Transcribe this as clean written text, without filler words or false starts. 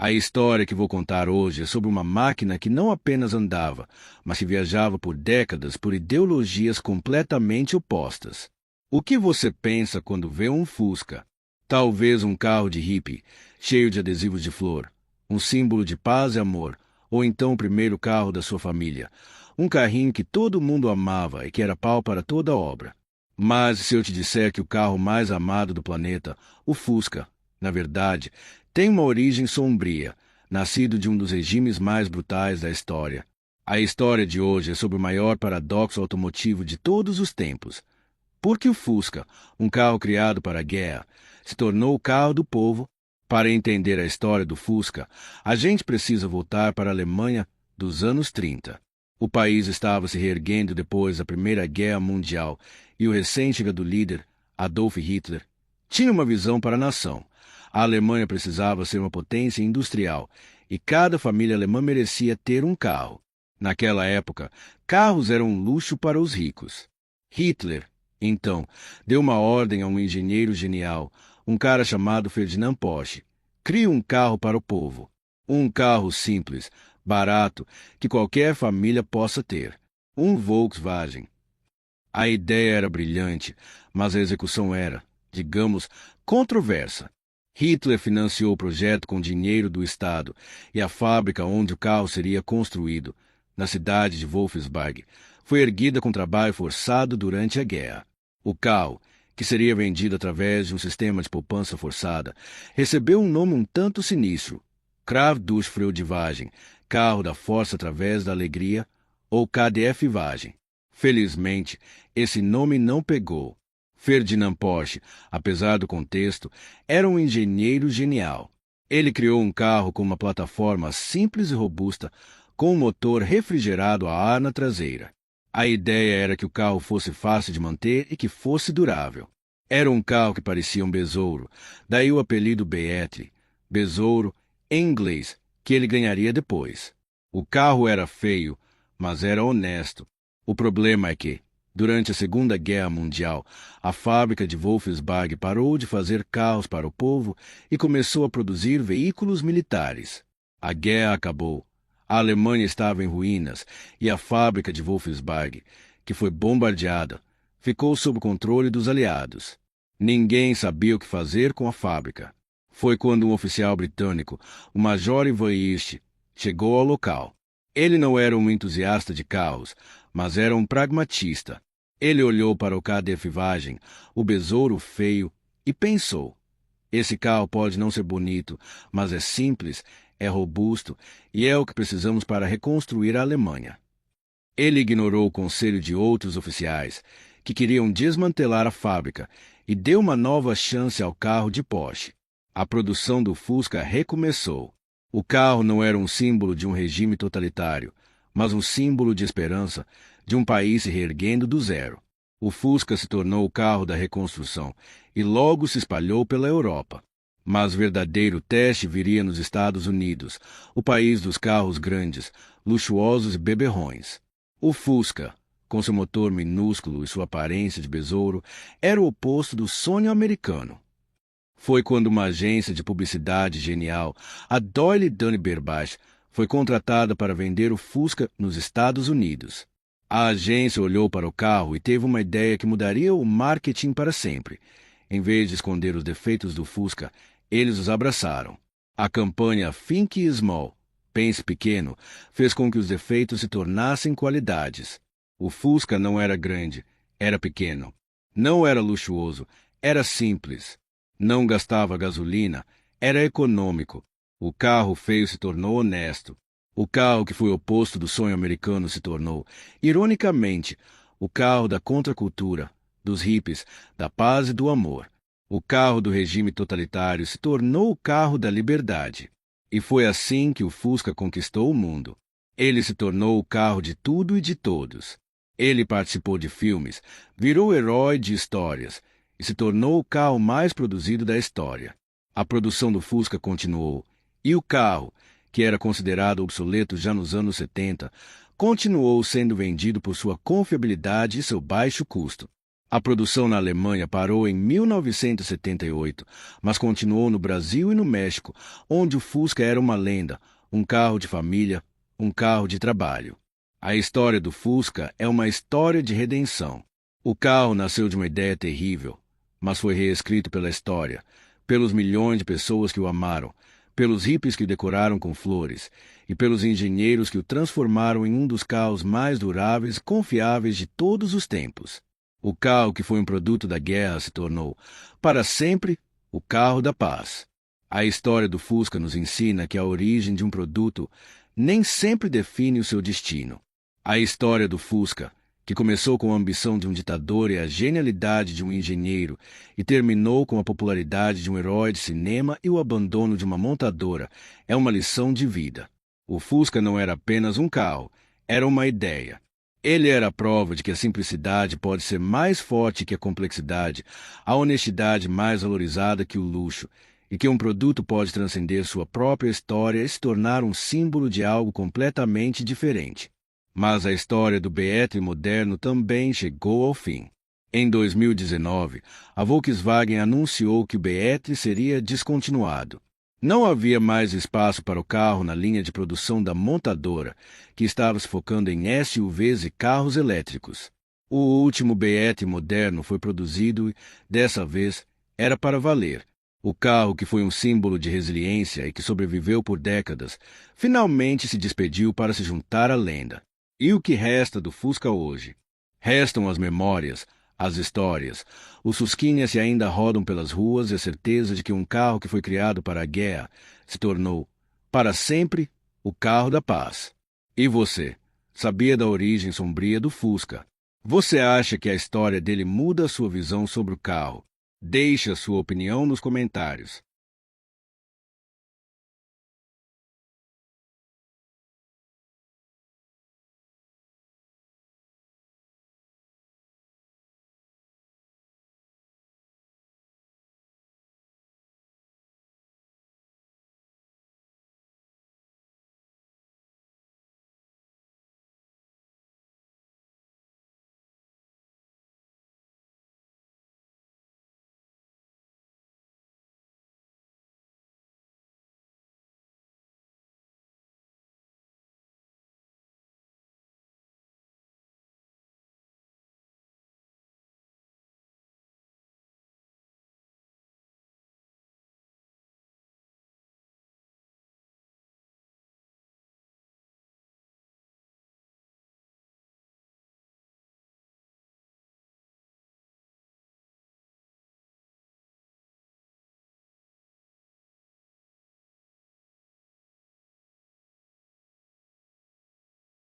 A história que vou contar hoje é sobre uma máquina que não apenas andava, mas que viajava por décadas por ideologias completamente opostas. O que você pensa quando vê um Fusca? Talvez um carro de hippie, cheio de adesivos de flor, um símbolo de paz e amor, ou então o primeiro carro da sua família, um carrinho que todo mundo amava e que era pau para toda obra. Mas se eu te disser que o carro mais amado do planeta, o Fusca, na verdade, tem uma origem sombria, nascido de um dos regimes mais brutais da história. A história de hoje é sobre o maior paradoxo automotivo de todos os tempos. Por que o Fusca, um carro criado para a guerra, se tornou o carro do povo? Para entender a história do Fusca, a gente precisa voltar para a Alemanha dos anos 30. O país estava se reerguendo depois da Primeira Guerra Mundial e o recém-chegado líder, Adolf Hitler, tinha uma visão para a nação. A Alemanha precisava ser uma potência industrial e cada família alemã merecia ter um carro. Naquela época, carros eram um luxo para os ricos. Hitler, então, deu uma ordem a um engenheiro genial, um cara chamado Ferdinand Porsche. Crie um carro para o povo. Um carro simples, barato, que qualquer família possa ter. Um Volkswagen. A ideia era brilhante, mas a execução era, digamos, controversa. Hitler financiou o projeto com dinheiro do Estado e a fábrica onde o carro seria construído, na cidade de Wolfsburg, foi erguida com trabalho forçado durante a guerra. O carro, que seria vendido através de um sistema de poupança forçada, recebeu um nome um tanto sinistro: Kraftdurchfreude-Wagen, carro da força através da alegria, ou KDF-Wagen. Felizmente, esse nome não pegou. Ferdinand Porsche, apesar do contexto, era um engenheiro genial. Ele criou um carro com uma plataforma simples e robusta, com um motor refrigerado a ar na traseira. A ideia era que o carro fosse fácil de manter e que fosse durável. Era um carro que parecia um besouro, daí o apelido Beetle, besouro em inglês, que ele ganharia depois. O carro era feio, mas era honesto. O problema é que, durante a Segunda Guerra Mundial, a fábrica de Wolfsburg parou de fazer carros para o povo e começou a produzir veículos militares. A guerra acabou. A Alemanha estava em ruínas e a fábrica de Wolfsburg, que foi bombardeada, ficou sob o controle dos aliados. Ninguém sabia o que fazer com a fábrica. Foi quando um oficial britânico, o Major Ivan Hirsch, chegou ao local. Ele não era um entusiasta de carros, mas era um pragmatista. Ele olhou para o KDF-Wagen, o besouro feio, e pensou: esse carro pode não ser bonito, mas é simples, é robusto e é o que precisamos para reconstruir a Alemanha. Ele ignorou o conselho de outros oficiais, que queriam desmantelar a fábrica, e deu uma nova chance ao carro de Porsche. A produção do Fusca recomeçou. O carro não era um símbolo de um regime totalitário, mas um símbolo de esperança, de um país se reerguendo do zero. O Fusca se tornou o carro da reconstrução e logo se espalhou pela Europa. Mas verdadeiro teste viria nos Estados Unidos, o país dos carros grandes, luxuosos e beberrões. O Fusca, com seu motor minúsculo e sua aparência de besouro, era o oposto do sonho americano. Foi quando uma agência de publicidade genial, a Doyle Dunn-Berbach, foi contratada para vender o Fusca nos Estados Unidos. A agência olhou para o carro e teve uma ideia que mudaria o marketing para sempre. Em vez de esconder os defeitos do Fusca, eles os abraçaram. A campanha Think Small, pense pequeno, fez com que os defeitos se tornassem qualidades. O Fusca não era grande, era pequeno. Não era luxuoso, era simples. Não gastava gasolina, era econômico. O carro feio se tornou honesto. O carro que foi oposto do sonho americano se tornou, ironicamente, o carro da contracultura, dos hippies, da paz e do amor. O carro do regime totalitário se tornou o carro da liberdade. E foi assim que o Fusca conquistou o mundo. Ele se tornou o carro de tudo e de todos. Ele participou de filmes, virou herói de histórias e se tornou o carro mais produzido da história. A produção do Fusca continuou. E o carro, que era considerado obsoleto já nos anos 70, continuou sendo vendido por sua confiabilidade e seu baixo custo. A produção na Alemanha parou em 1978, mas continuou no Brasil e no México, onde o Fusca era uma lenda, um carro de família, um carro de trabalho. A história do Fusca é uma história de redenção. O carro nasceu de uma ideia terrível, mas foi reescrito pela história, pelos milhões de pessoas que o amaram, pelos hippies que o decoraram com flores e pelos engenheiros que o transformaram em um dos carros mais duráveis e confiáveis de todos os tempos. O carro que foi um produto da guerra se tornou, para sempre, o carro da paz. A história do Fusca nos ensina que a origem de um produto nem sempre define o seu destino. A história do Fusca, que começou com a ambição de um ditador e a genialidade de um engenheiro e terminou com a popularidade de um herói de cinema e o abandono de uma montadora, é uma lição de vida. O Fusca não era apenas um carro, era uma ideia. Ele era a prova de que a simplicidade pode ser mais forte que a complexidade, a honestidade mais valorizada que o luxo, e que um produto pode transcender sua própria história e se tornar um símbolo de algo completamente diferente. Mas a história do BET moderno também chegou ao fim. Em 2019, a Volkswagen anunciou que o BET seria descontinuado. Não havia mais espaço para o carro na linha de produção da montadora, que estava se focando em SUVs e carros elétricos. O último BET moderno foi produzido e, dessa vez, era para valer. O carro, que foi um símbolo de resiliência e que sobreviveu por décadas, finalmente se despediu para se juntar à lenda. E o que resta do Fusca hoje? Restam as memórias, as histórias, os Fusquinhas que ainda rodam pelas ruas e a certeza de que um carro que foi criado para a guerra se tornou, para sempre, o carro da paz. E você, sabia da origem sombria do Fusca? Você acha que a história dele muda a sua visão sobre o carro? Deixe a sua opinião nos comentários.